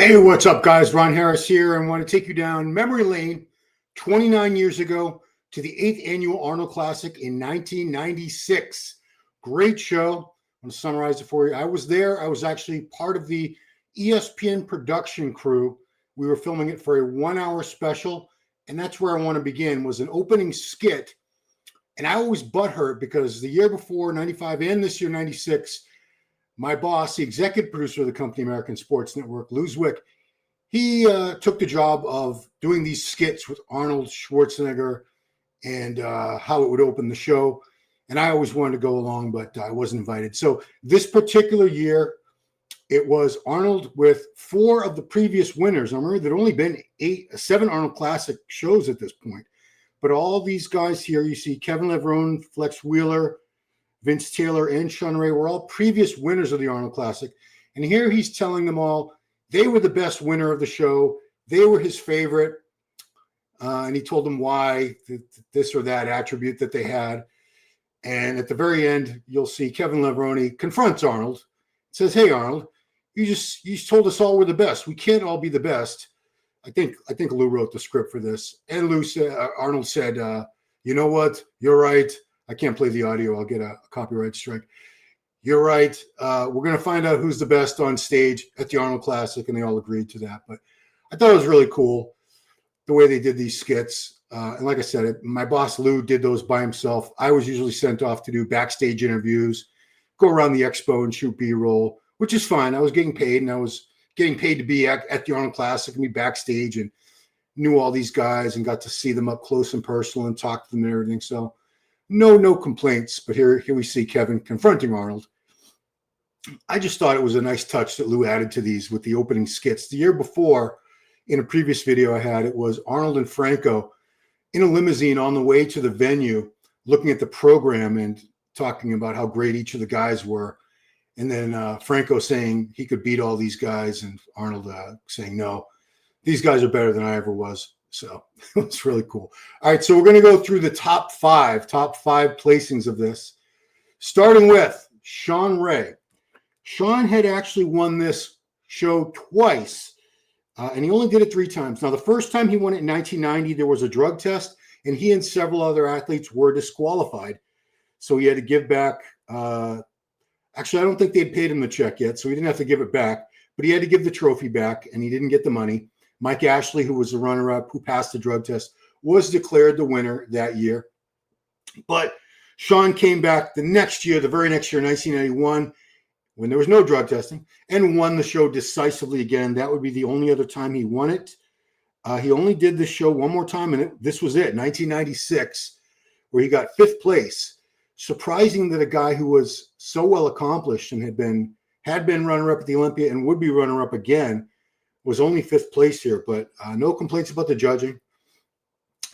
Hey, what's up, guys? Ron Harris here, and want to take you down memory lane 29 years ago to the 8th annual Arnold Classic in 1996. Great show. I'm going to summarize it for you. I was there. I was actually part of the ESPN production crew. We were filming it for a 1-hour special, and that's where I want to begin, was an opening skit. And I always butthurt because the year before, 95, and this year, 96, my boss, the executive producer of the company, American Sports Network, Lou Zwick, he took the job of doing these skits with Arnold Schwarzenegger and how it would open the show. And I always wanted to go along, but I wasn't invited. So this particular year, it was Arnold with 4 of the previous winners. I remember there'd only been 7 Arnold Classic shows at this point. But all these guys here, you see Kevin Levrone, Flex Wheeler, Vince Taylor, and Shawn Ray were all previous winners of the Arnold Classic. And here he's telling them all they were the best winner of the show. They were his favorite. And he told them why, this or that attribute that they had. And at the very end, you'll see Kevin Levrone confronts Arnold, says, "Hey, Arnold, you just told us all we're the best. We can't all be the best." I think Lou wrote the script for this. And Arnold said, "You know what? You're right. I can't play the audio. I'll get a copyright strike. You're right. We're going to find out who's the best on stage at the Arnold Classic." And they all agreed to that. But I thought it was really cool the way they did these skits. And like I said, my boss, Lou, did those by himself. I was usually sent off to do backstage interviews, go around the expo and shoot B-roll, which is fine. I was getting paid, and I was getting paid to be at the Arnold Classic and be backstage, and knew all these guys and got to see them up close and personal and talk to them and everything. So no complaints. But here we see Kevin confronting Arnold. I just thought it was a nice touch that Lou added to these with the opening skits. The year before, in a previous video I had, it was Arnold and Franco in a limousine on the way to the venue, looking at the program and talking about how great each of the guys were. And then Franco saying he could beat all these guys, and Arnold saying, "No, these guys are better than I ever was." So it was really cool. All right, so we're going to go through the top five placings of this, starting with Shawn Ray. Shawn had actually won this show twice, and he only did it 3 times. Now, the first time he won it in 1990, there was a drug test, and he and several other athletes were disqualified. So he had to give back. Actually, I don't think they'd paid him the check yet, so he didn't have to give it back. But he had to give the trophy back, and he didn't get the money. Mike Ashley, who was the runner-up, who passed the drug test, was declared the winner that year. But Shawn came back the next year, the very next year, 1991, when there was no drug testing, and won the show decisively again. That would be the only other time he won it. He only did this show one more time, and this was it, 1996, where he got 5th place. Surprising that a guy who was so well accomplished and had been runner-up at the Olympia and would be runner-up again was only 5th place here. But no complaints about the judging.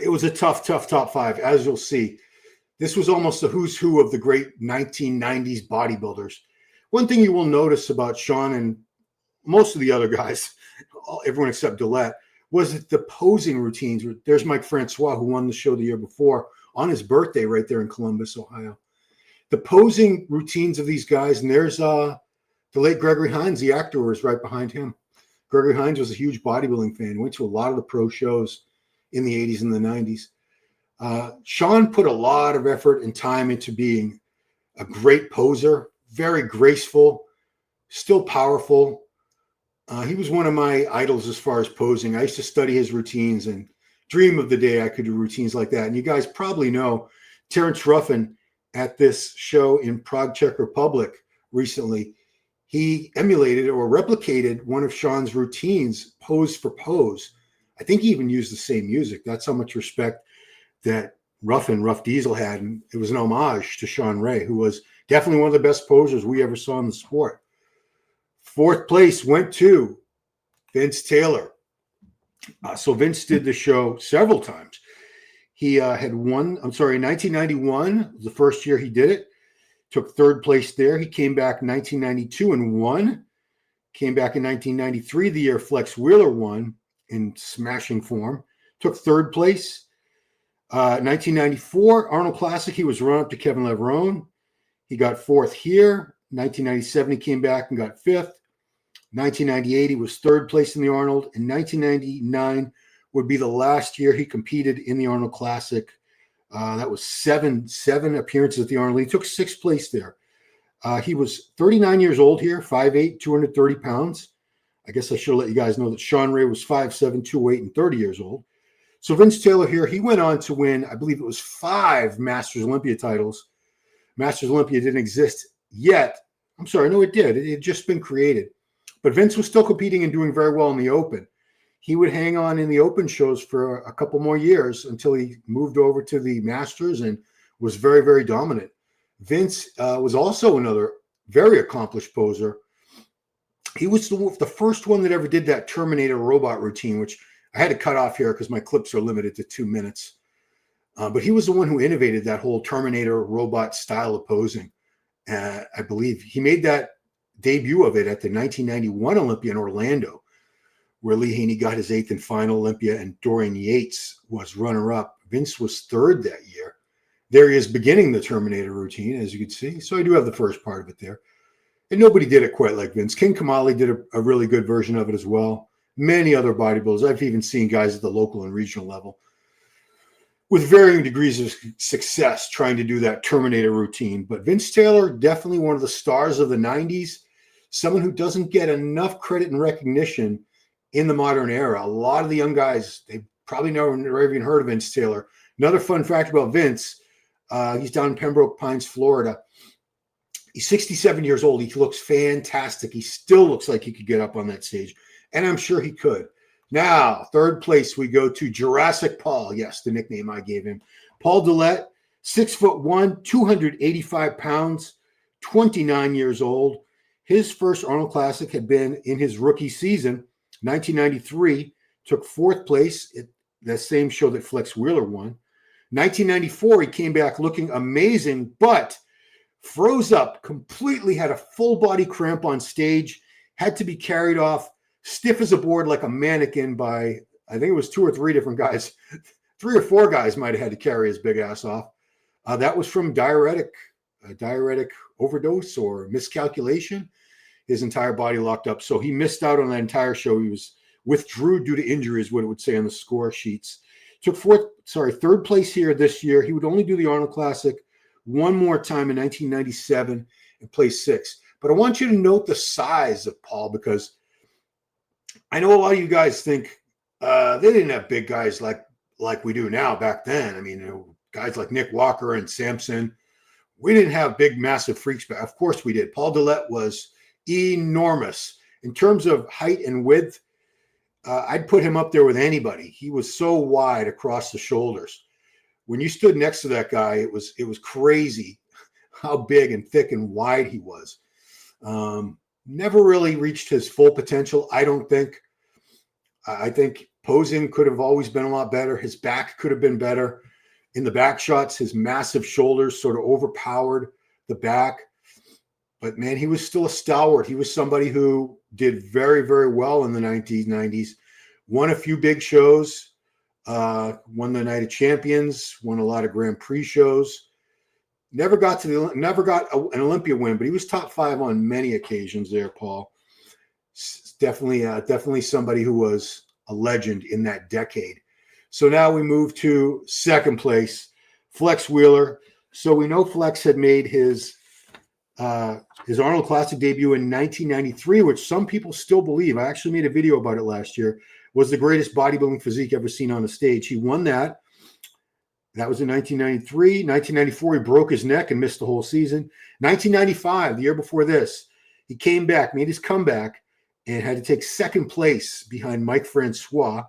It was a tough top 5, as you'll see. This was almost a who's who of the great 1990s bodybuilders. One thing you will notice about Shawn and most of the other guys, everyone except Dillet, was that the posing routines. There's Mike Francois, who won the show the year before, on his birthday right there in Columbus, Ohio. The posing routines of these guys, and there's the late Gregory Hines, the actor, was right behind him. Gregory Hines was a huge bodybuilding fan, went to a lot of the pro shows in the 80s and the 90s. Shawn put a lot of effort and time into being a great poser, very graceful, still powerful. He was one of my idols as far as posing. I used to study his routines and dream of the day I could do routines like that. And you guys probably know Terrence Ruffin at this show in Prague, Czech Republic recently. He emulated or replicated one of Shawn's routines, pose for pose. I think he even used the same music. That's how much respect that Rough Diesel had. And it was an homage to Shawn Ray, who was definitely one of the best posers we ever saw in the sport. 4th place went to Vince Taylor. So Vince did the show several times. He had won, in 1991, the first year he did it, took 3rd place there. He came back in 1992 and won. Came back in 1993, the year Flex Wheeler won in smashing form. Took 3rd place. 1994, Arnold Classic, he was run-up to Kevin Levrone. He got 4th here. 1997, he came back and got 5th. 1998, he was third place in the Arnold. In 1999 would be the last year he competed in the Arnold Classic. That was seven appearances at the Arnold. He took sixth place there. He was 39 years old here, 5'8", 230 pounds. I guess I should let you guys know that Shawn Ray was 5'7", 208, and 30 years old. So Vince Taylor here, he went on to win, I believe it was 5 Masters Olympia titles. Masters Olympia didn't exist yet. I'm sorry, no, it did. It had just been created. But Vince was still competing and doing very well in the Open. He would hang on in the Open shows for a couple more years until he moved over to the Masters and was very, very dominant. Vince was also another very accomplished poser. He was the first one that ever did that Terminator robot routine, which I had to cut off here because my clips are limited to 2 minutes. But he was the one who innovated that whole Terminator robot style of posing. I believe he made that debut of it at the 1991 Olympia in Orlando, where Lee Haney got his 8th and final Olympia and Dorian Yates was runner-up. Vince was third that year. There he is beginning the Terminator routine, as you can see. So I do have the first part of it there. And nobody did it quite like Vince. King Kamali did a really good version of it as well. Many other bodybuilders. I've even seen guys at the local and regional level with varying degrees of success trying to do that Terminator routine. But Vince Taylor, definitely one of the stars of the 90s, someone who doesn't get enough credit and recognition in the modern era. A lot of the young guys, they probably never even heard of Vince Taylor. Another fun fact about Vince, he's down in Pembroke Pines, Florida. He's 67 years old. He looks fantastic. He still looks like he could get up on that stage, and I'm sure he could. Now, third place, we go to Jurassic Paul. Yes, the nickname I gave him. Paul Dillet, 6'1", 285 pounds, 29 years old. His first Arnold Classic had been in his rookie season, 1993. Took fourth place at that same show that Flex Wheeler won. 1994, he came back looking amazing, but froze up, completely had a full body cramp on stage, had to be carried off stiff as a board like a mannequin by, I think it was 2 or 3 different guys. 3 or 4 guys might have had to carry his big ass off. That was from diuretic overdose or miscalculation. His entire body locked up. So he missed out on that entire show. He was withdrew due to injury is what it would say on the score sheets. Took third place here this year. He would only do the Arnold Classic one more time in 1997 and placed 6th. But I want you to note the size of Paul, because I know a lot of you guys think they didn't have big guys like we do now back then. I mean, guys like Nick Walker and Samson. We didn't have big, massive freaks back. Of course we did. Paul Dillet was enormous. In terms of height and width, I'd put him up there with anybody. He was so wide across the shoulders. When you stood next to that guy, it was crazy how big and thick and wide he was. Never really reached his full potential, I don't think. I think posing could have always been a lot better. His back could have been better. In the back shots, his massive shoulders sort of overpowered the back. But, man, he was still a stalwart. He was somebody who did very, very well in the 1990s. Won a few big shows. Won the Night of Champions. Won a lot of Grand Prix shows. Never got an Olympia win, but he was top 5 on many occasions there, Paul. Definitely somebody who was a legend in that decade. So now we move to second place, Flex Wheeler. So we know Flex had made his Arnold Classic debut in 1993, which some people still believe, I actually made a video about it last year, was the greatest bodybuilding physique ever seen on a stage. He won that. That was in 1993. 1994, he broke his neck and missed the whole season. 1995, the year before this, he came back, made his comeback, and had to take second place behind Mike Francois.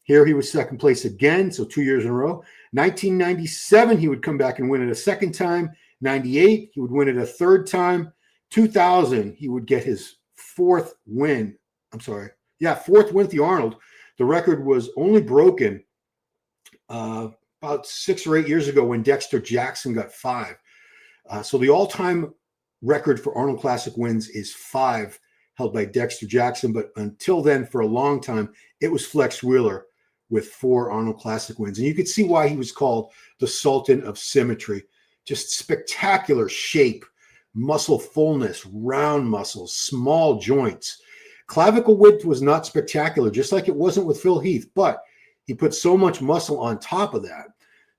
Here he was second place again, so 2 years in a row. 1997, he would come back and win it a second time. 98, he would win it a third time. 2000, he would get his fourth win at the Arnold. The record was only broken about 6 or 8 years ago when Dexter Jackson got 5. So the all-time record for Arnold Classic wins is 5, held by Dexter Jackson. But until then, for a long time, it was Flex Wheeler with 4 Arnold Classic wins. And you could see why he was called the Sultan of Symmetry. Just spectacular shape, muscle fullness, round muscles, small joints. Clavicle width was not spectacular, just like it wasn't with Phil Heath, but he put so much muscle on top of that.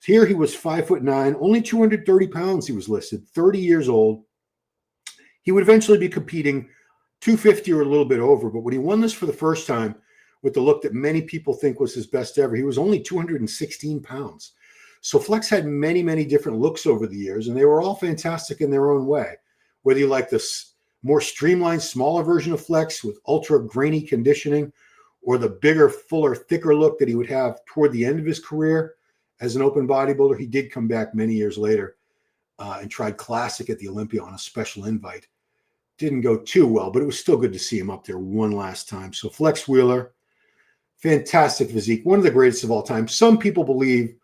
Here he was 5'9", only 230 pounds he was listed, 30 years old. He would eventually be competing 250 or a little bit over, but when he won this for the first time with the look that many people think was his best ever, he was only 216 pounds. So Flex had many, many different looks over the years, and they were all fantastic in their own way. Whether you like this more streamlined, smaller version of Flex with ultra grainy conditioning, or the bigger, fuller, thicker look that he would have toward the end of his career as an open bodybuilder, he did come back many years later and tried Classic at the Olympia on a special invite. Didn't go too well, but it was still good to see him up there one last time. So Flex Wheeler, fantastic physique, one of the greatest of all time. Some people believe,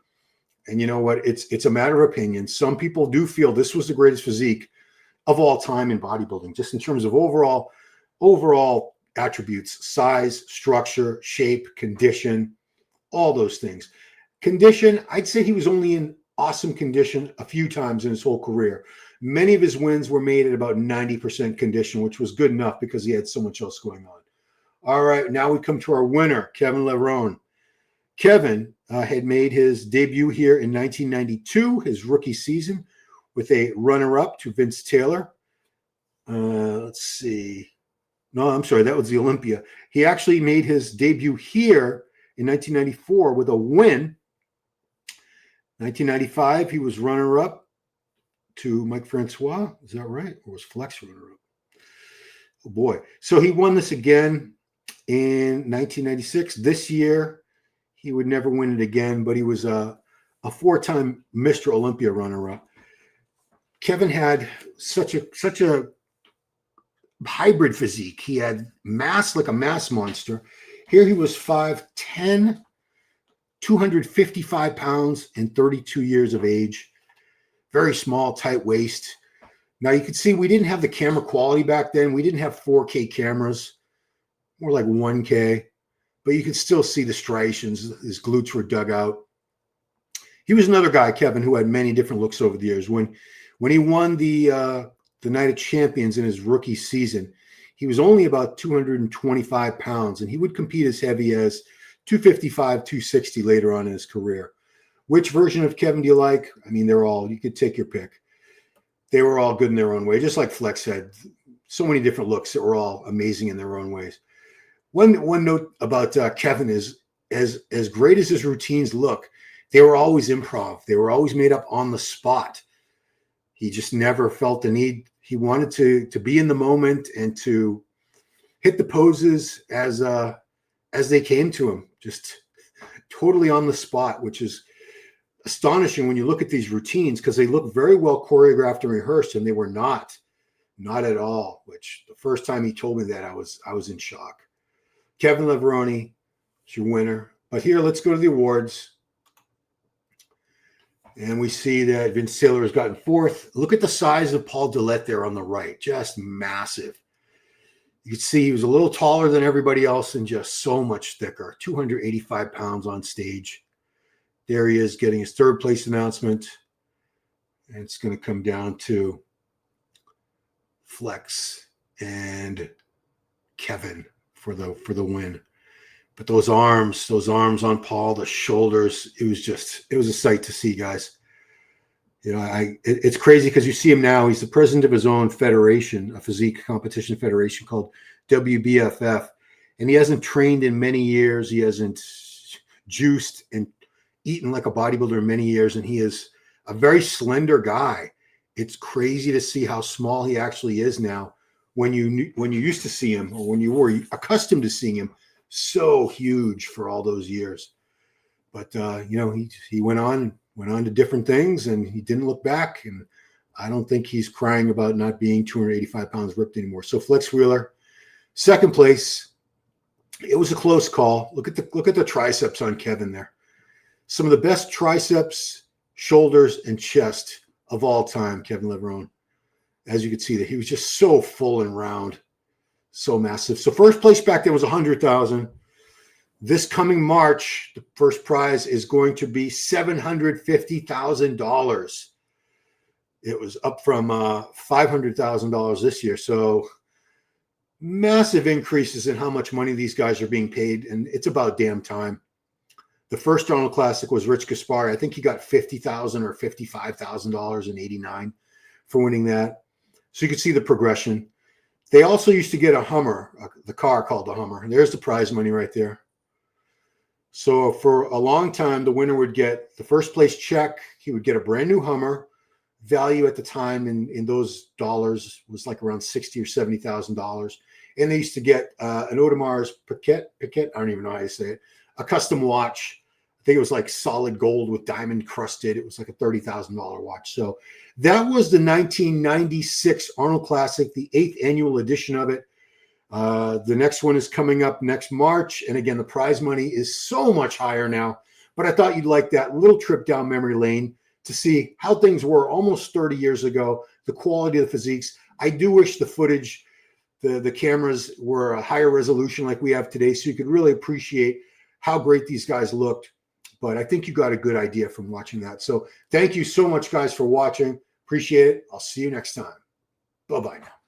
and you know what, it's a matter of opinion. Some people do feel this was the greatest physique of all time in bodybuilding, just in terms of overall attributes: size, structure, shape, condition, all those things. Condition, I'd say he was only in awesome condition a few times in his whole career. Many of his wins were made at about 90% condition, which was good enough because he had so much else going on. All right, now we come to our winner, Kevin Levrone. Kevin had made his debut here in 1992, his rookie season, with a runner-up to Vince Taylor. Let's see. No, I'm sorry, that was the Olympia. He actually made his debut here in 1994 with a win. 1995, he was runner-up to Mike Francois. Is that right? Or was Flex runner-up? Oh, boy. So he won this again in 1996. This year, he would never win it again, but he was a four-time Mr. Olympia runner-up. Kevin had such a hybrid physique. He had mass like a mass monster. Here he was 5'10", 255 pounds, and 32 years of age. Very small, tight waist. Now you can see we didn't have the camera quality back then. We didn't have 4K cameras, more like 1K, but you could still see the striations. His glutes were dug out. He was another guy, Kevin, who had many different looks over the years. When he won the Night of Champions in his rookie season, he was only about 225 pounds, and he would compete as heavy as 255, 260 later on in his career. Which version of Kevin do you like? I mean, you could take your pick. They were all good in their own way, just like Flex had so many different looks that were all amazing in their own ways. One note about Kevin is, as great as his routines look, they were always improv. They were always made up on the spot. He just never felt the need. He wanted to be in the moment and to hit the poses as they came to him, just totally on the spot, which is astonishing when you look at these routines, because they look very well choreographed and rehearsed, and they were not at all. Which the first time he told me that, I was in shock. Kevin Levrone is your winner. But here, let's go to the awards. And we see that Vince Taylor has gotten fourth. Look at the size of Paul Dillet there on the right. Just massive. You can see he was a little taller than everybody else and just so much thicker. 285 pounds on stage. There he is getting his third place announcement. And it's going to come down to Flex and Kevin for the win. But those arms on Paul, the shoulders, it was a sight to see, guys. You know, it's crazy because you see him now. He's the president of his own federation, a physique competition federation called WBFF. And he hasn't trained in many years. He hasn't juiced and eaten like a bodybuilder in many years. And he is a very slender guy. It's crazy to see how small he actually is now. When you used to see him, or when you were accustomed to seeing him, so huge for all those years. But you know, he went on to different things, and he didn't look back. And I don't think he's crying about not being 285 pounds ripped anymore. So Flex Wheeler, second place. It was a close call. Look at the triceps on Kevin there. Some of the best triceps, shoulders, and chest of all time, Kevin Levrone. As you can see, that he was just so full and round, so massive. So first place back there was $100,000. This coming March, the first prize is going to be $750,000. It was up from $500,000 this year. So massive increases in how much money these guys are being paid, and it's about damn time. The first Arnold Classic was Rich Gaspari. I think he got $50,000 or $55,000 in '89 for winning that. So you can see the progression. They also used to get a Hummer, the car called the Hummer. And there's the prize money right there. So for a long time, the winner would get the first place check. He would get a brand new Hummer. Value at the time in those dollars was like around $60,000 or $70,000. And they used to get an Audemars Piguet, I don't even know how you say it, a custom watch. I think it was like solid gold with diamond crusted. It was like a $30,000 watch. So that was the 1996 Arnold Classic, the 8th annual edition of it. The next one is coming up next March. And again, the prize money is so much higher now. But I thought you'd like that little trip down memory lane to see how things were almost 30 years ago, the quality of the physiques. I do wish the footage, the cameras were a higher resolution like we have today, so you could really appreciate how great these guys looked. But I think you got a good idea from watching that. So thank you so much, guys, for watching. Appreciate it. I'll see you next time. Bye-bye now.